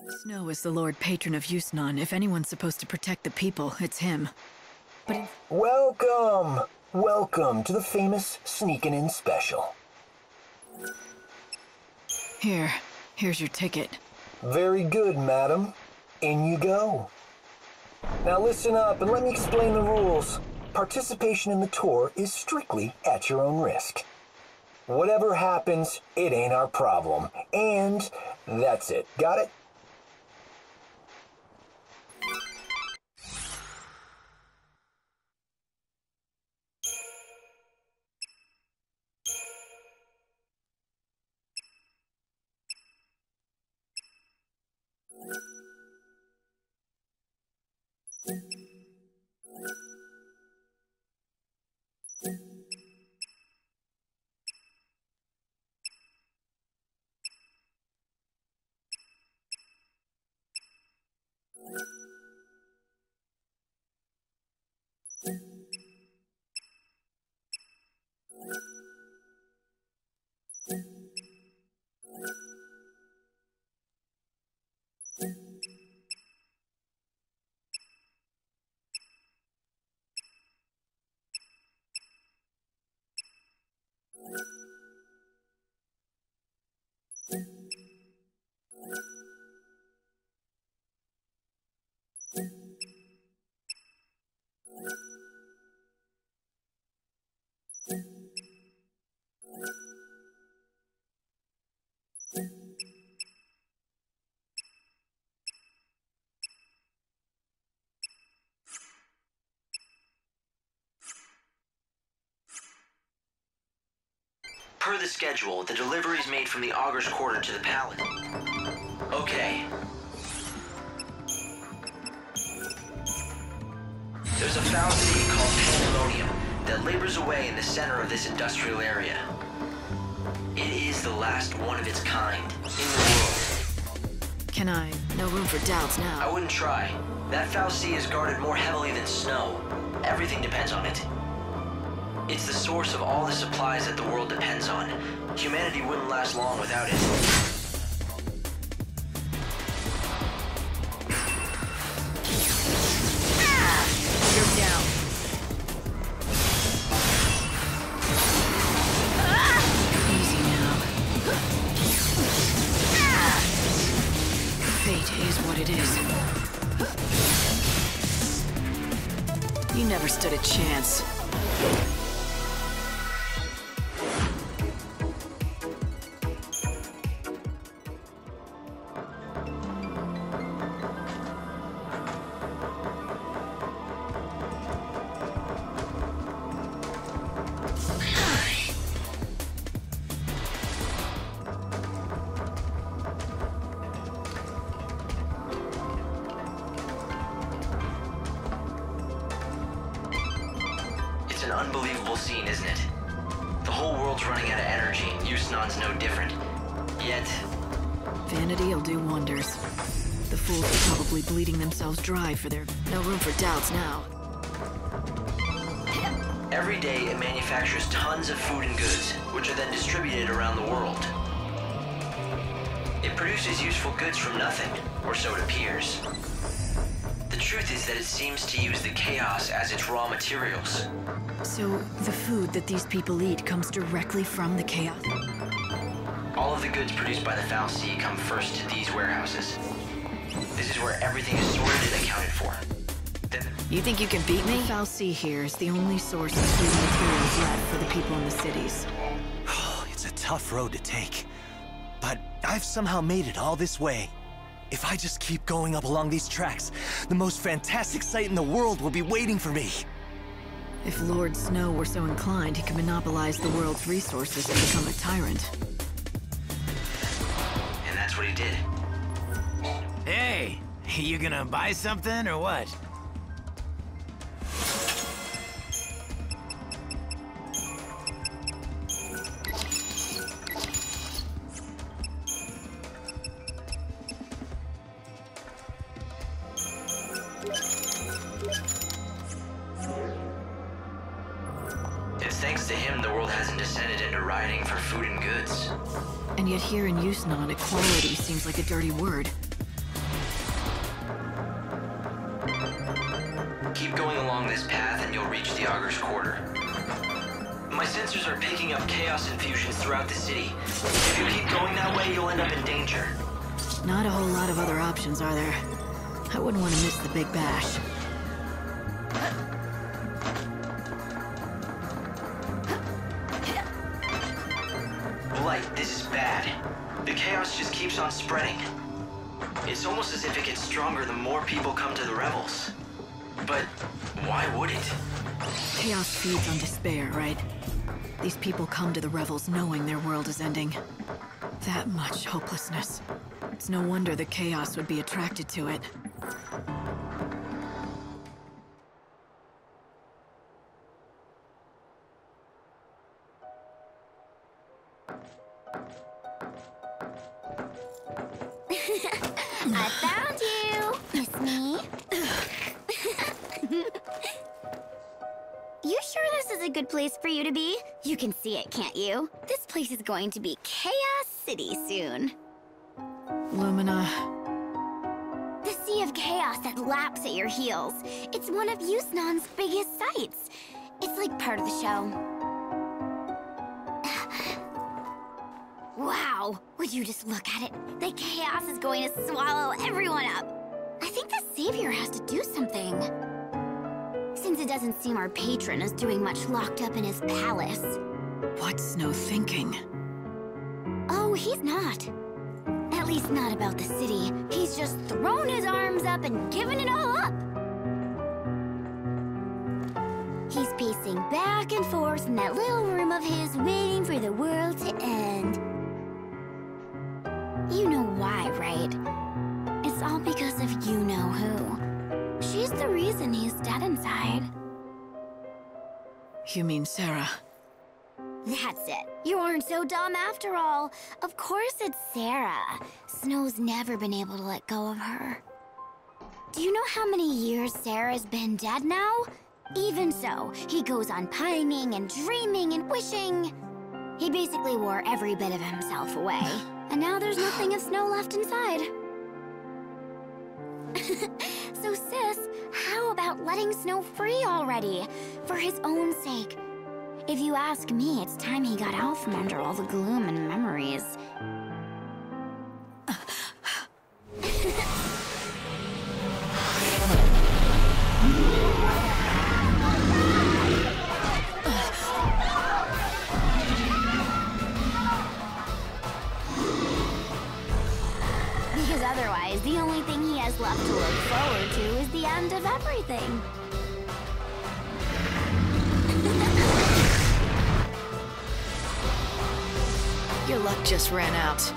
Snow is the Lord Patron of Yusnaan. If anyone's supposed to protect the people, it's him. But Welcome! Welcome to the famous Sneakin' In special. Here's your ticket. Very good, madam. In you go. Now listen up and let me explain the rules. Participation in the tour is strictly at your own risk. Whatever happens, it ain't our problem. And that's it. Got it? Per the schedule, the delivery is made from the Augur's Quarter to the Palais. Okay. There's a foul city called cheminement that labors away in the center of this industrial area. It is the last one of its kind in the world. Can I? No room for doubts now. I wouldn't try. That foul sea is guarded more heavily than snow. Everything depends on it. It's the source of all the supplies that the world depends on. Humanity wouldn't last long without it. You're down. Easy now. Fate is what it is. You never stood a chance. It's an unbelievable scene, isn't it? The whole world's running out of energy, and Yusnaan's no different. Yet... Vanity'll do wonders. The fools are probably bleeding themselves dry for their... No room for doubts now. Every day it manufactures tons of food and goods, which are then distributed around the world. It produces useful goods from nothing, or so it appears. The truth is that it seems to use the chaos as its raw materials. So, the food that these people eat comes directly from the chaos? All of the goods produced by the Foul Sea come first to these warehouses. This is where everything is sorted and accounted for. Then You think you can beat me? The Foul Sea here is the only source of food and materials left for the people in the cities. It's a tough road to take, but I've somehow made it all this way. If I just keep going up along these tracks, the most fantastic sight in the world will be waiting for me. If Lord Snow were so inclined, he could monopolize the world's resources and become a tyrant. And that's what he did. Hey, you gonna buy something or what? It's thanks to him the world hasn't descended into rioting for food and goods. And yet here in Yusnaan, equality seems like a dirty word. keep going along this path and you'll reach the Augur's Quarter. My sensors are picking up chaos infusions throughout the city. If you keep going that way, you'll end up in danger. Not a whole lot of other options, are there? I wouldn't want to miss the big bash. Light, this is bad. The chaos just keeps on spreading. It's almost as if it gets stronger the more people come to the revels. But why would it? Chaos feeds on despair, right? These people come to the revels knowing their world is ending. That much hopelessness. It's no wonder the chaos would be attracted to it. I found you! Miss me? You sure this is a good place for you to be? You can see it, can't you? This place is going to be Chaos City soon. Lumina... The sea of chaos that laps at your heels. It's one of Yusnaan's biggest sights. It's like part of the show. Wow, would you just look at it? The chaos is going to swallow everyone up. I think the savior has to do something. Since it doesn't seem our patron is doing much locked up in his palace. What's Snow thinking? Oh, he's not. At least not about the city. He's just thrown his arms up and given it all up. He's pacing back and forth in that little room of his, waiting for the world to end. You know why, right? It's all because of you-know-who. She's the reason he's dead inside. You mean Sarah? That's it. You aren't so dumb after all. Of course it's Sarah. Snow's never been able to let go of her. Do you know how many years Sarah's been dead now? Even so, he goes on pining and dreaming and wishing. He basically wore every bit of himself away. And now there's nothing of Snow left inside. So sis, how about letting Snow free already? For his own sake. If you ask me, it's time he got out from under all the gloom and memories. Because otherwise, the only thing he has left to look forward to is the end of everything. Your luck just ran out.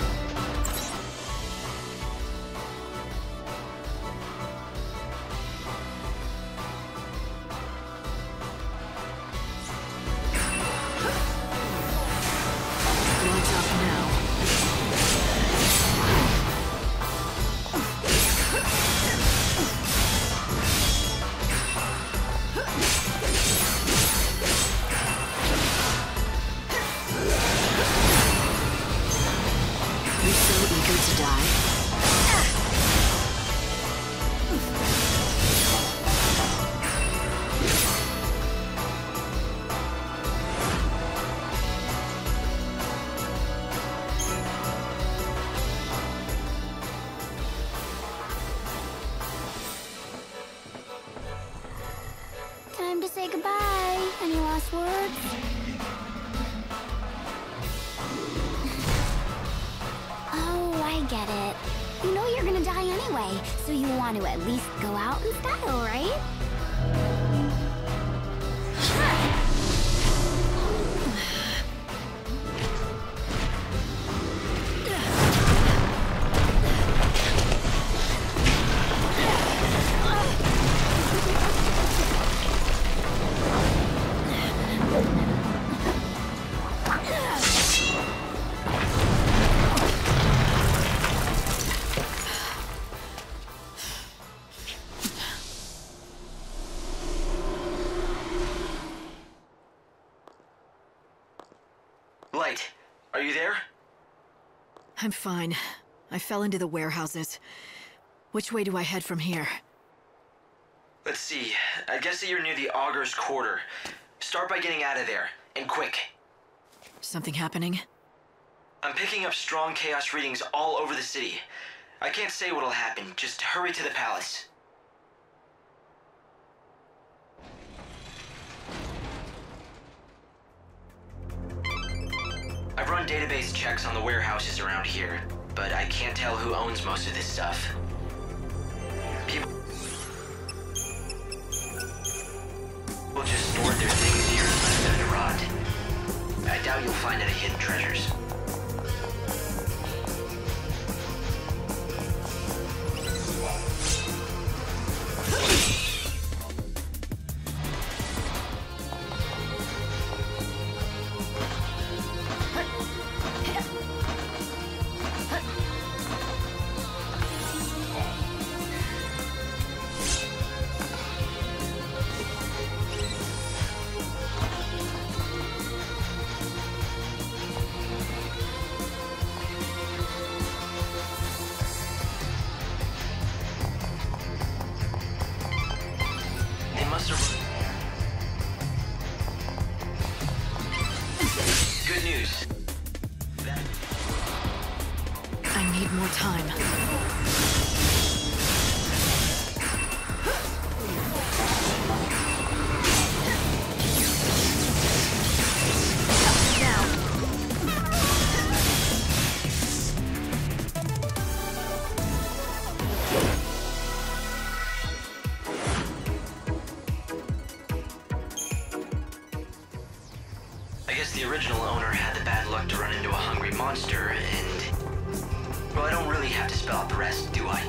Blood's up now. You're so eager to die. Time to say goodbye. Any last words? Oh, I get it. You know you're gonna die anyway, so you want to at least go out in style, right? Light, are you there? I'm fine. I fell into the warehouses. Which way do I head from here? Let's see. I guess that you're near the Augur's Quarter. Start by getting out of there, and quick. Something happening? I'm picking up strong chaos readings all over the city. I can't say what'll happen. Just hurry to the palace. I've run database checks on the warehouses around here, but I can't tell who owns most of this stuff. People will just store their things here and let them rot. I doubt you'll find any hidden treasures. Good news. I need more time. The original owner had the bad luck to run into a hungry monster, and... well, I don't really have to spell out the rest, do I?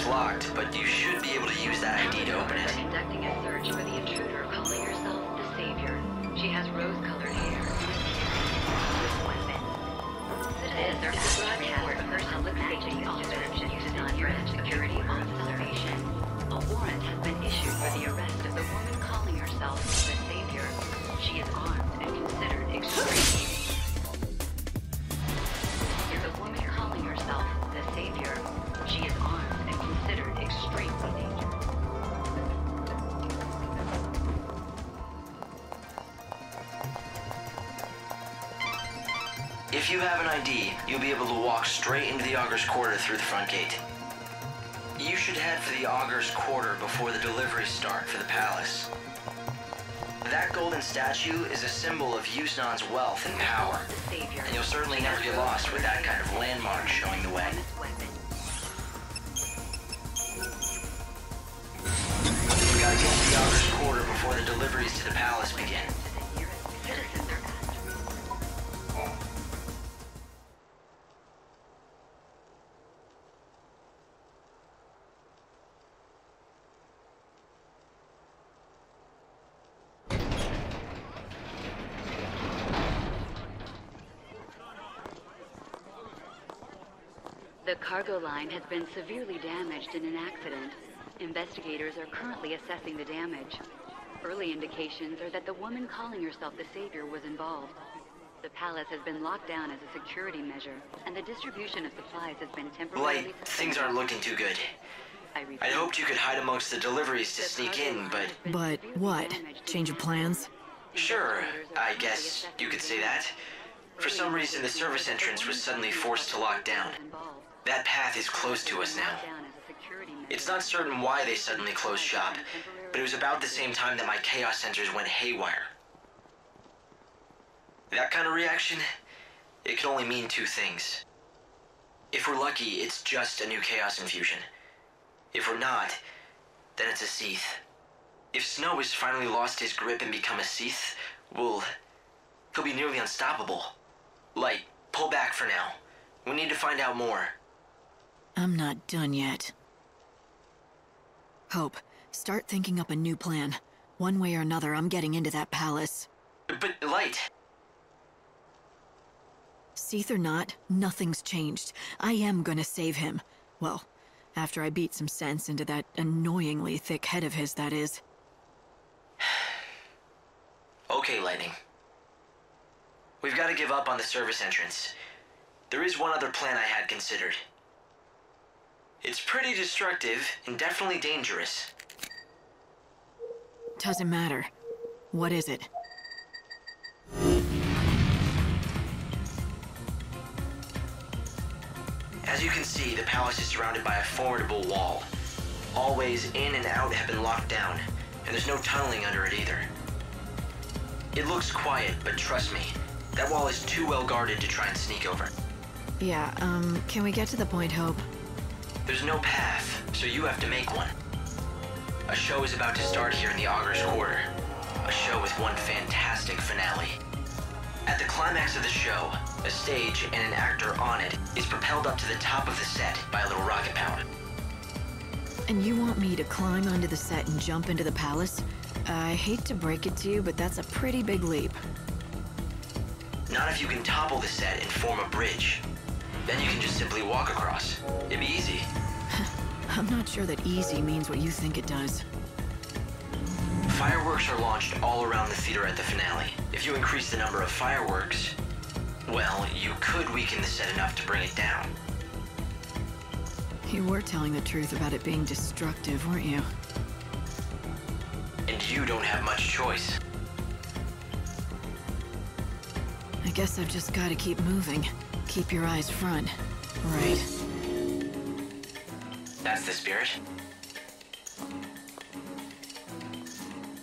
Locked, but you should be able to use that ID to open it. Conducting a search for the intruder calling herself the Savior. She has rose-colored hair. This weapon. Citizens are asked to report her public safety description to non-branch security officer. A warrant has been issued for the arrest of the woman calling herself the Savior. She is armed and considered extremely dangerous. The woman calling herself the Savior. She is armed. Considered extremely dangerous. If you have an ID, you'll be able to walk straight into the Augur's Quarter through the front gate. You should head for the Augur's Quarter before the deliveries start for the palace. That golden statue is a symbol of Yusnaan's wealth and power, and you'll certainly never get lost with that kind of landmark showing the way. Gotta get to the Augur's Quarter before the deliveries to the palace begin. The cargo line has been severely damaged in an accident. Investigators are currently assessing the damage. Early indications are that the woman calling herself the Savior was involved. The palace has been locked down as a security measure, and the distribution of supplies has been temporarily suspended. Things aren't looking too good. I'd hoped you could hide amongst the deliveries to sneak in, but... But what? Change of plans? Sure, I guess you could say that. For some reason, the service entrance was suddenly forced to lock down. That path is close to us now. It's not certain why they suddenly closed shop, but it was about the same time that my chaos sensors went haywire. That kind of reaction, it can only mean two things. If we're lucky, it's just a new chaos infusion. If we're not, then it's a Seath. If Snow has finally lost his grip and become a Seath, well, he'll be nearly unstoppable. Light, pull back for now. We need to find out more. I'm not done yet. Hope, start thinking up a new plan. One way or another, I'm getting into that palace. But Light... Seath or not, nothing's changed. I am gonna save him. Well, after I beat some sense into that annoyingly thick head of his, that is. Okay, Lightning. We've got to give up on the service entrance. There is one other plan I had considered. It's pretty destructive and definitely dangerous. Doesn't matter. What is it? As you can see, the palace is surrounded by a formidable wall. All ways in and out have been locked down, and there's no tunneling under it either. It looks quiet, but trust me, that wall is too well guarded to try and sneak over. Yeah, can we get to the point, Hope? There's no path, so you have to make one. A show is about to start here in the Augur's Quarter. A show with one fantastic finale. At the climax of the show, a stage and an actor on it is propelled up to the top of the set by a little rocket power. And you want me to climb onto the set and jump into the palace? I hate to break it to you, but that's a pretty big leap. Not if you can topple the set and form a bridge. Then you can just simply walk across. It'd be easy. I'm not sure that easy means what you think it does. Fireworks are launched all around the theater at the finale. If you increase the number of fireworks, well, you could weaken the set enough to bring it down. You were telling the truth about it being destructive, weren't you? And you don't have much choice. I guess I've just got to keep moving. Keep your eyes front. Right. That's the spirit.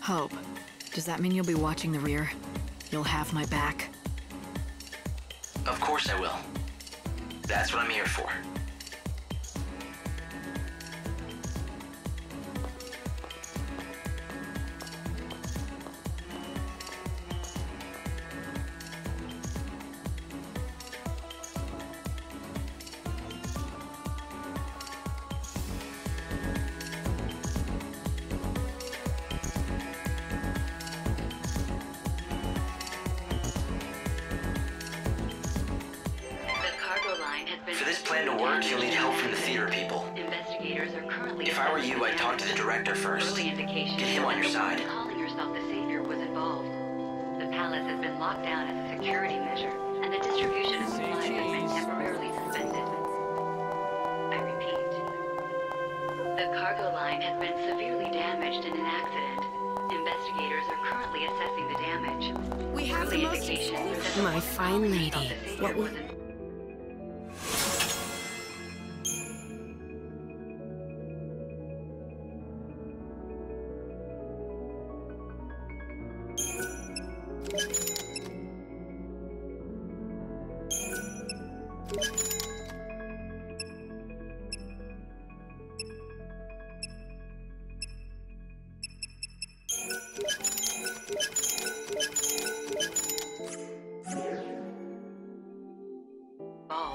Hope, does that mean you'll be watching the rear? You'll have my back? Of course I will. That's what I'm here for. For this plan to work, you'll need help from the theater people. Investigators are currently... If I were you, I'd talk to the director first. Get him on your side. Calling yourself the savior was involved. The palace has been locked down as a security measure, and the distribution of supplies has been temporarily suspended. I repeat. The cargo line has been severely damaged in an accident. Investigators are currently assessing the damage. We have the most... My fine lady. What will...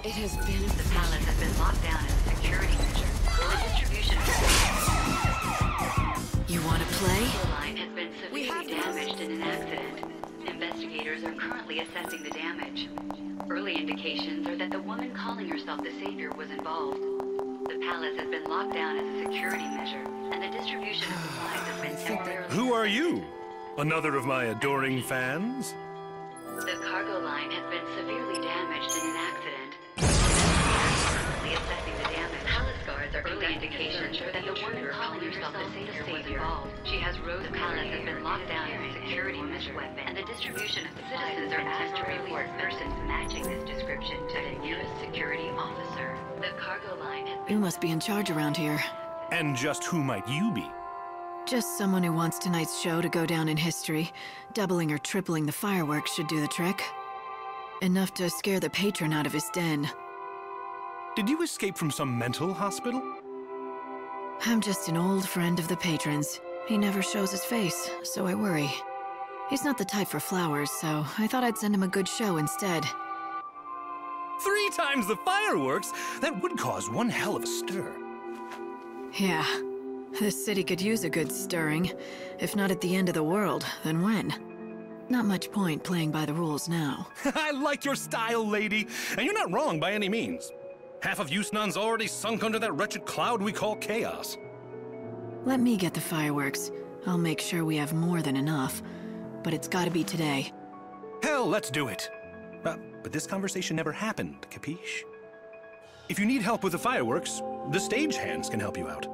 It has been... The palace has been locked down as a security measure. The distribution of... You want to play? The line has been severely damaged in an accident. Investigators are currently assessing the damage. Early indications are that the woman calling herself the savior was involved. The palace has been locked down as a security measure, and the distribution of supplies has been temporarily... Who are you? Another of my adoring fans? The cargo line has been severely damaged in an accident. Currently assessing the damage. Palace guards are early indications that the woman calling herself the savior was involved. She has rose. The palace has been locked down as a security measure, and the distribution of citizens are asked to report persons matching this description to the nearest security officer. The cargo line has been... You must be in charge around here. And just who might you be? Just someone who wants tonight's show to go down in history. Doubling or tripling the fireworks should do the trick. Enough to scare the patron out of his den. Did you escape from some mental hospital? I'm just an old friend of the patron's. He never shows his face, so I worry. He's not the type for flowers, so I thought I'd send him a good show instead. 3 times the fireworks? That would cause one hell of a stir. Yeah, This city could use a good stirring. If not at the end of the world, then when? Not much point playing by the rules now. I like your style, lady. And you're not wrong by any means. Half of Yusnaan's already sunk under that wretched cloud we call chaos. Let me get the fireworks. I'll make sure we have more than enough. But it's gotta be today. Hell, let's do it. But this conversation never happened, capiche? If you need help with the fireworks, the stagehands can help you out.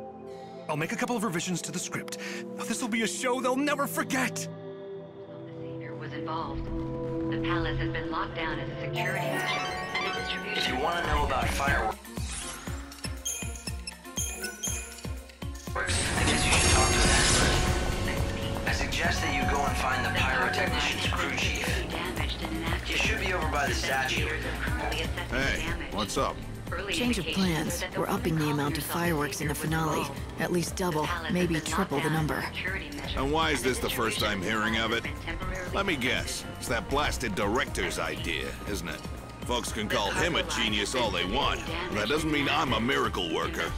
I'll make a couple of revisions to the script. This'll be a show they'll never forget! The Savior was involved. The palace has been locked down as a security measure, and the distribution... If you want to know about fireworks, I guess you should talk to an expert. I suggest that you go and find the pyrotechnician's crew chief. He should be over by the statue. Hey, what's up? Change of plans. We're upping the amount of fireworks in the finale. At least double, maybe triple the number. And why is this the first time hearing of it? Let me guess. It's that blasted director's idea, isn't it? Folks can call him a genius all they want. But that doesn't mean I'm a miracle worker.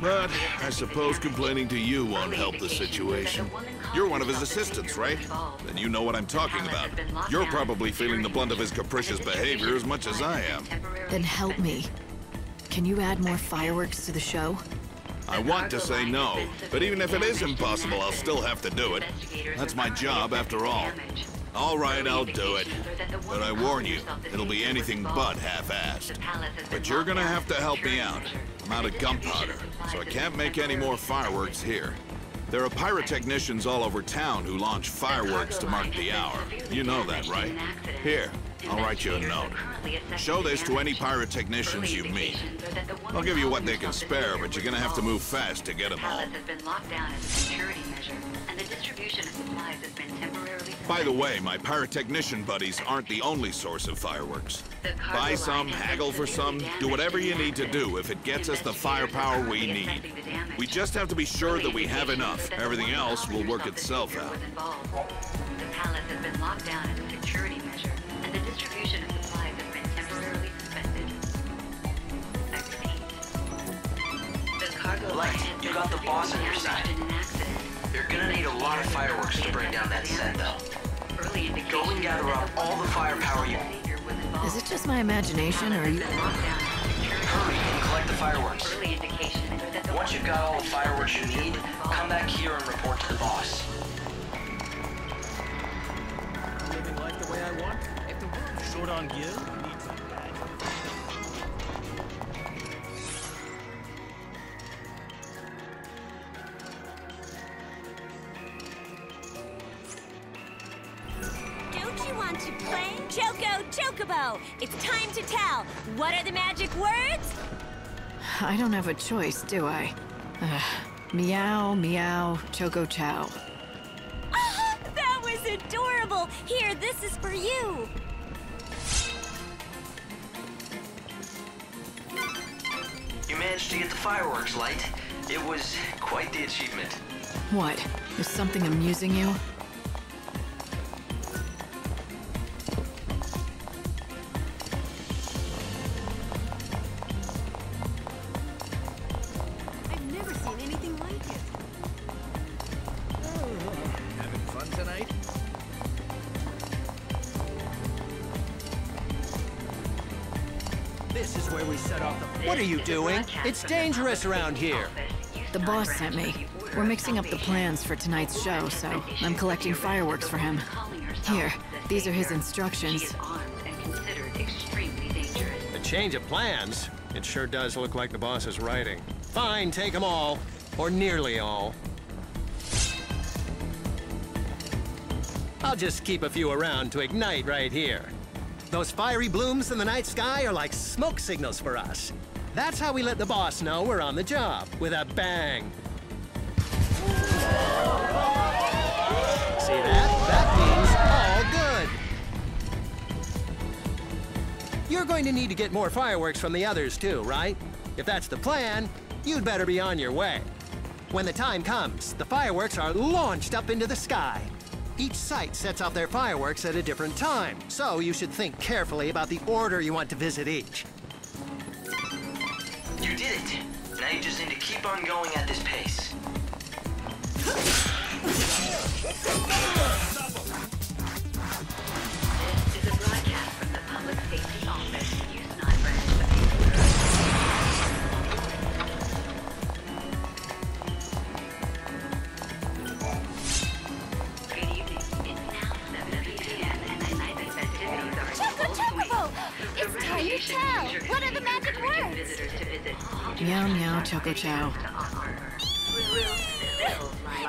But I suppose complaining to you won't help the situation. You're one of his assistants, right? Then you know what I'm talking about. You're probably feeling the blunt of his capricious behavior as much as I am. Then help me. Can you add more fireworks to the show? I want to say no, but even if it is impossible, I'll still have to do it. That's my job, after all. All right, I'll do it. But I warn you, it'll be anything but half-assed. But you're gonna have to help me out. I'm out of gunpowder, so I can't make any more fireworks here. There are pyrotechnicians all over town who launch fireworks to mark the hour. You know that, right? Here, I'll write you a note. Show this to any pyrotechnicians you meet. I'll give you what they can spare, but you're gonna have to move fast to get them all. By the way, my pyrotechnician buddies aren't the only source of fireworks. Buy some, haggle for some, do whatever you need to do if it gets us the firepower we need. We just have to be sure that we have enough. Everything else will work itself out. The palace has been locked down as a security measure, and the distribution of supplies has been temporarily suspended. I repeat. The cargo line has you got the boss on your side. You're gonna need a lot of fireworks to bring down that set, though. Go and gather up all the firepower you... Is it just my imagination, or are you... Hurry and collect the fireworks. Once you've got all the fireworks you need, come back here and report to the boss. Living life the way I want. If the world's short on you, need some... Don't you want to play? Choco Chocobo! It's time to tell. What are the magic words? I don't have a choice, do I? Meow, meow, choco chow. Oh, that was adorable! Here, this is for you! You managed to get the fireworks, Light. It was quite the achievement. What? Is something amusing you? I've never seen anything like it. Having fun tonight? This is where we set off the... What are you doing? It's dangerous around here. The boss sent me. We're mixing up the plans for tonight's show, so I'm collecting fireworks for him. Here, these are his instructions. A change of plans? It sure does look like the boss is writing. Fine, take them all. Or nearly all. I'll just keep a few around to ignite right here. Those fiery blooms in the night sky are like smoke signals for us. That's how we let the boss know we're on the job, with a bang. See that? That means all good. You're going to need to get more fireworks from the others too, right? If that's the plan, you'd better be on your way. When the time comes, the fireworks are launched up into the sky. Each site sets off their fireworks at a different time, so you should think carefully about the order you want to visit each. You did it. Now I just need to keep on going at this pace. This is a broadcast from the Public Safety Office, Yusnaan branch of Good evening. It's now 7 p.m. and the night festivities are in full swing. It's time to tell. What are the magic words? Visitors to visit. Meow meow choco chow.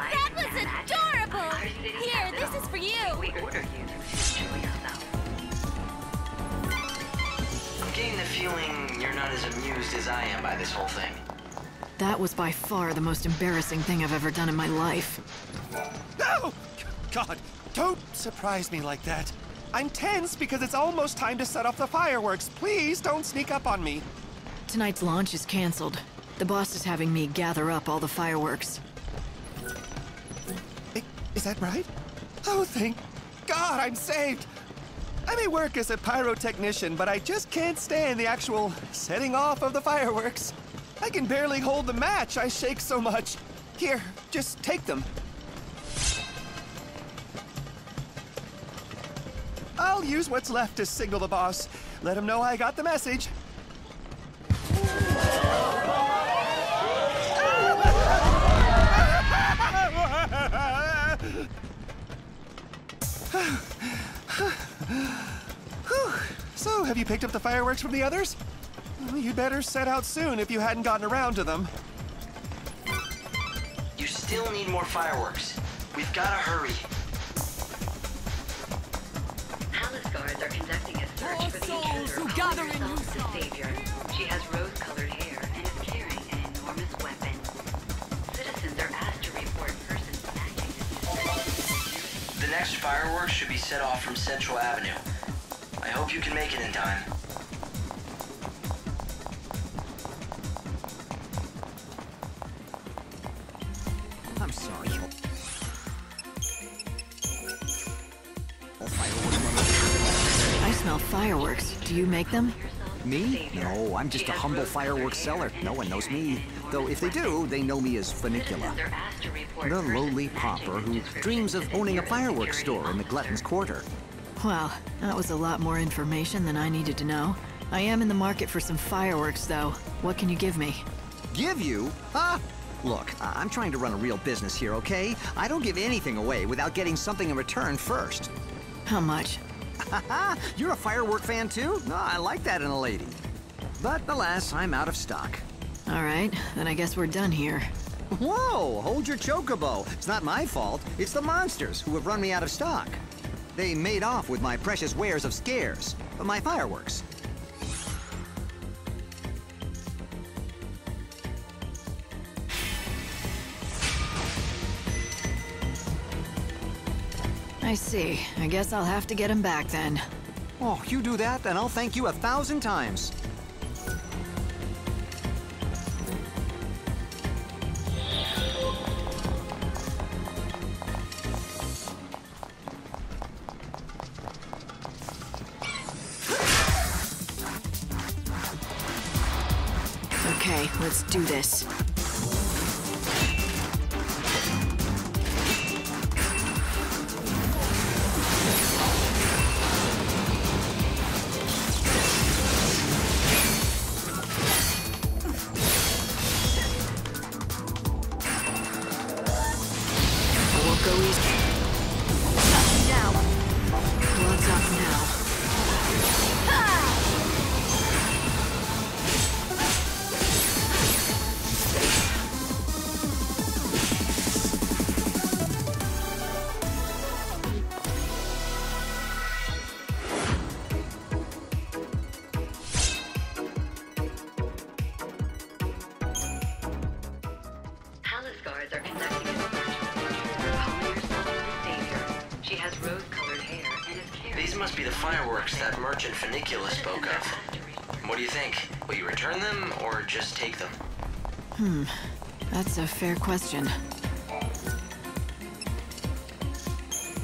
That was adorable! Here, this is for you! We order you to enjoy yourself. I'm getting the feeling you're not as amused as I am by this whole thing. That was by far the most embarrassing thing I've ever done in my life. No! God, don't surprise me like that. I'm tense because it's almost time to set off the fireworks. Please don't sneak up on me. Tonight's launch is canceled. The boss is having me gather up all the fireworks. Is that right? Oh, thank God I'm saved. I may work as a pyrotechnician, but I just can't stand the actual setting off of the fireworks. I can barely hold the match. I shake so much. Here, just take them. I'll use what's left to signal the boss. Let him know I got the message. So, have you picked up the fireworks from the others? Well, you'd better set out soon if you hadn't gotten around to them. You still need more fireworks. We've gotta hurry. Palace guards are conducting a search for the intruder calling herself the Savior. She has rose-colored hair and is carrying an enormous weapon. Citizens are asked to report persons acting as The next fireworks should be set off from Central Avenue. I hope you can make it in time. I'm sorry. I smell fireworks. Do you make them? Me? No, I'm just a humble fireworks seller. No one knows me. Though if they do, they know me as Funicula, the lowly pauper who dreams of owning a fireworks store in the Glutton's Quarter. Well, that was a lot more information than I needed to know. I am in the market for some fireworks, though. What can you give me? Give you? Ah! Look, I'm trying to run a real business here, okay? I don't give anything away without getting something in return first. How much? You're a firework fan too? No, I like that in a lady. But alas, I'm out of stock. All right, then I guess we're done here. Whoa, hold your chocobo. It's not my fault. It's the monsters who have run me out of stock. They made off with my precious wares of scares, my fireworks. I see. I guess I'll have to get him back then. Oh, you do that, and I'll thank you 1,000 times. Okay, let's do this. must be the fireworks that merchant Funicula spoke of. What do you think? Will you return them, or just take them? That's a fair question.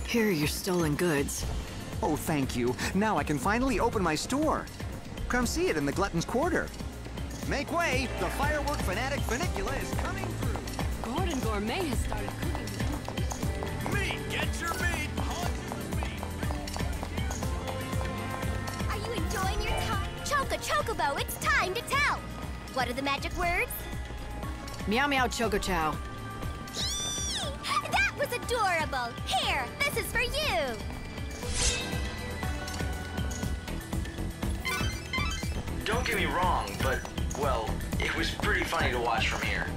Here are your stolen goods. Oh, thank you. Now I can finally open my store. Come see it in the Glutton's Quarter. Make way! The firework fanatic Funicula is coming through! Gordon Gourmet has started cooking. Meat! Get your meat! Are you enjoying your time? Chocobo, it's time to tell! What are the magic words? Meow meow choco chow. That was adorable! Here, this is for you! Don't get me wrong, but, well, it was pretty funny to watch from here.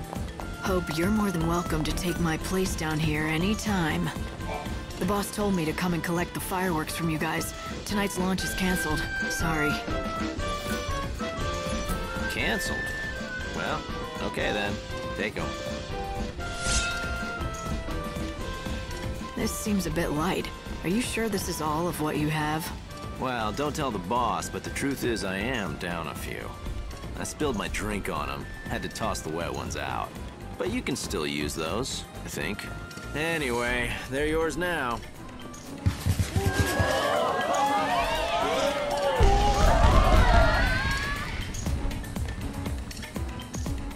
Hope you're more than welcome to take my place down here anytime. The boss told me to come and collect the fireworks from you guys. Tonight's launch is canceled. Sorry. Canceled? Well, okay then. Take them. This seems a bit light. Are you sure this is all of what you have? Well, don't tell the boss, but the truth is I am down a few. I spilled my drink on them. Had to toss the wet ones out. But you can still use those, I think. Anyway, they're yours now.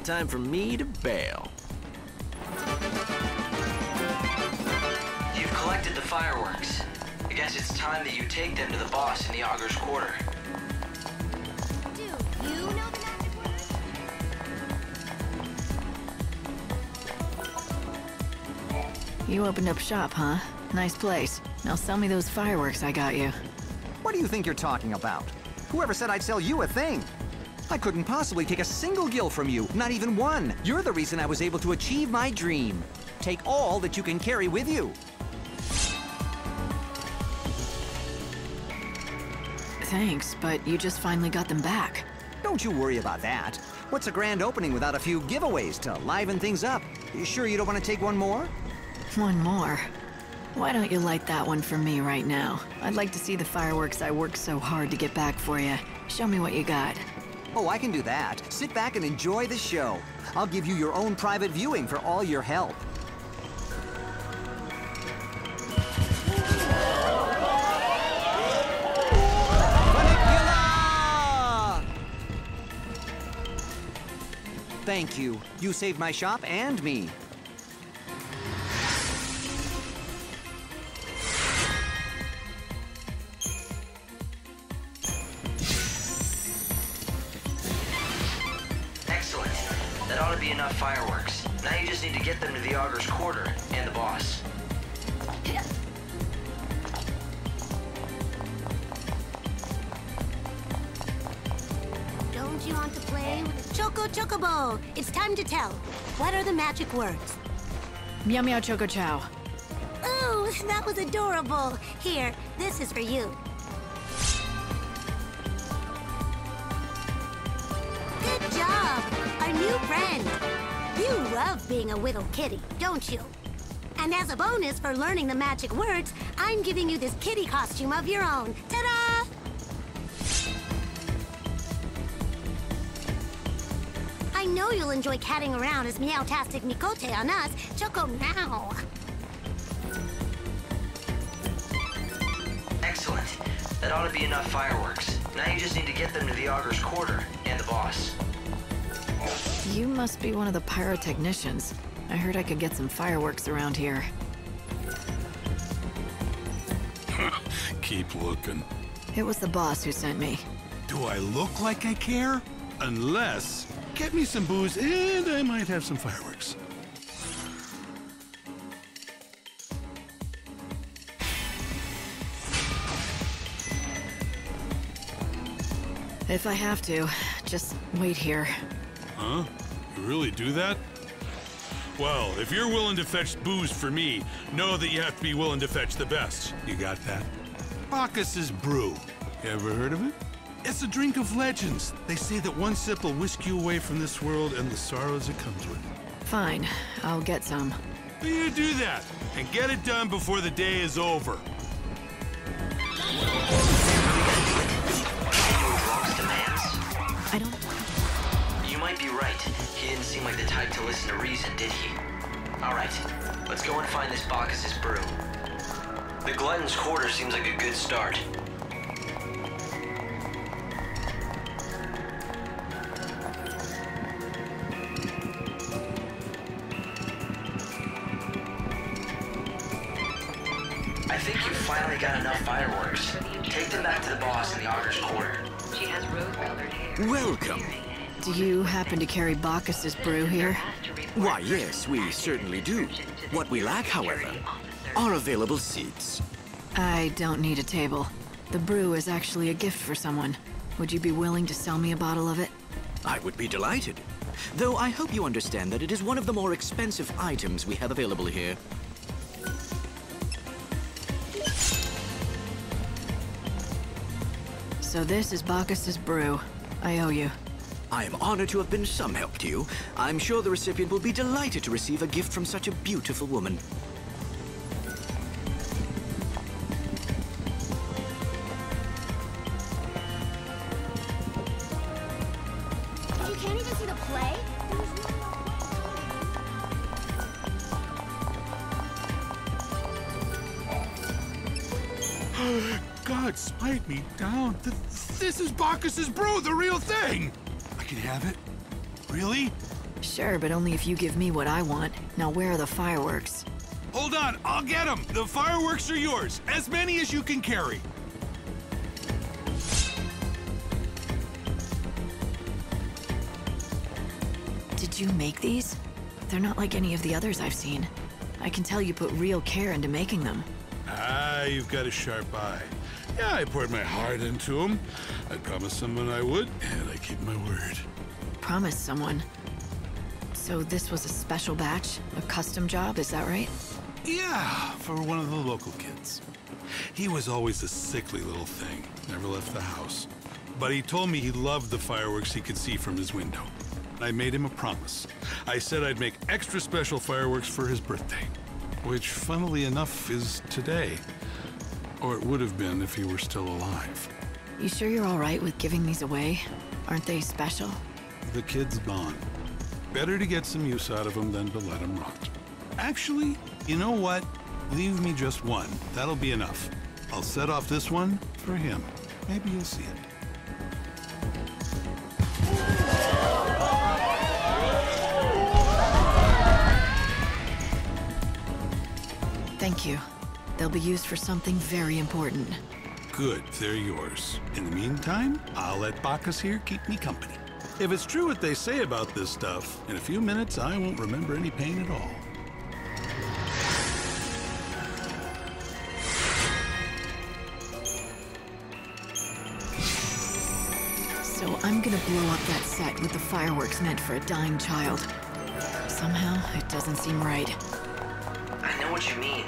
Time for me to bail. You've collected the fireworks. I guess it's time that you take them to the boss in the Augur's Quarter. Do you know the magic words? You opened up shop, huh? Nice place. Now sell me those fireworks I got you. What do you think you're talking about? Whoever said I'd sell you a thing? I couldn't possibly take a single gil from you, not even one. You're the reason I was able to achieve my dream. Take all that you can carry with you. Thanks, but you just finally got them back. Don't you worry about that. What's a grand opening without a few giveaways to liven things up? You sure you don't want to take one more? One more? Why don't you light that one for me right now? I'd like to see the fireworks I worked so hard to get back for you. Show me what you got. Oh, I can do that. Sit back and enjoy the show. I'll give you your own private viewing for all your help. Thank you. You saved my shop and me. Excellent. That ought to be enough fireworks. Now you just need to get them to the Augur's Quarter and the boss. Don't you want to play with Chocobo? It's time to tell. What are the magic words? Meow meow choco chow. Oh, that was adorable. Here, this is for you. Good job, our new friend. You love being a little kitty, don't you? And as a bonus for learning the magic words, I'm giving you this kitty costume of your own. Ta-da! I know you'll enjoy catting around as Meowtastic Mikote on us. Choco now. Excellent. That ought to be enough fireworks. Now you just need to get them to the Augur's Quarter and the boss. You must be one of the pyrotechnicians. I heard I could get some fireworks around here. Keep looking. It was the boss who sent me. Do I look like I care? Unless, get me some booze and I might have some fireworks. If I have to, just wait here. Huh? You really do that? Well, if you're willing to fetch booze for me, know that you have to be willing to fetch the best. You got that? Bacchus's Brew. You ever heard of it? It's a drink of legends. They say that one sip will whisk you away from this world and the sorrows it comes with. Fine, I'll get some. You do that, and get it done before the day is over. I don't... You might be right. He didn't seem like the type to listen to reason, did he? Alright, let's go and find this Bacchus's Brew. The Glutton's Quarter seems like a good start. I think you finally got enough fireworks. Take them back to the boss in the auditor's quarter. She has rose-colored hair. Welcome. Do you happen to carry Bacchus's brew here? Why, yes, we certainly do. What we lack, however, are available seats. I don't need a table. The brew is actually a gift for someone. Would you be willing to sell me a bottle of it? I would be delighted. Though I hope you understand that it is one of the more expensive items we have available here. So this is Bacchus's brew. I owe you. I am honored to have been some help to you. I'm sure the recipient will be delighted to receive a gift from such a beautiful woman. You can't even see the play? God, smite me down. This is Bacchus's brew, the real thing. I can have it? Really? Sure, but only if you give me what I want. Now where are the fireworks? Hold on, I'll get them. The fireworks are yours. As many as you can carry. Did you make these? They're not like any of the others I've seen. I can tell you put real care into making them. Ah, you've got a sharp eye. Yeah, I poured my heart into them. I promised someone I would, and I keep my word. Promise someone. So this was a special batch? A custom job, is that right? Yeah, for one of the local kids. He was always a sickly little thing, never left the house. But he told me he loved the fireworks he could see from his window. I made him a promise. I said I'd make extra special fireworks for his birthday, which, funnily enough, is today. Or it would have been if he were still alive. You sure you're all right with giving these away? Aren't they special? The kid's gone. Better to get some use out of them than to let them rot. Actually, you know what? Leave me just one. That'll be enough. I'll set off this one for him. Maybe you'll see it. Thank you. They'll be used for something very important. Good, they're yours. In the meantime, I'll let Bacchus here keep me company. If it's true what they say about this stuff, in a few minutes I won't remember any pain at all. So I'm gonna blow up that set with the fireworks meant for a dying child. Somehow, it doesn't seem right. I know what you mean.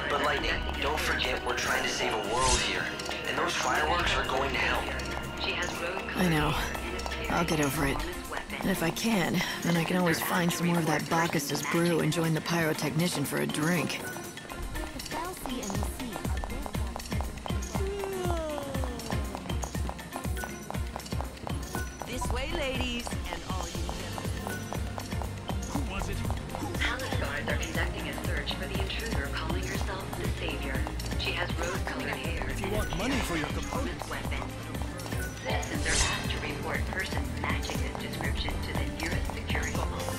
But Lightning, don't forget we're trying to save a world here. And those fireworks are going to help. I know. I'll get over it. And if I can, then I can always find some more of that Bacchus's brew and join the pyrotechnician for a drink. This way, ladies, and all you gentlemen. Who was it? Palace guards are conducting a search for the intruder calling herself the Savior. She has rose-colored hair. If you want money for your components. Weapon. Citizens are asked to report persons matching this description to the nearest security officer.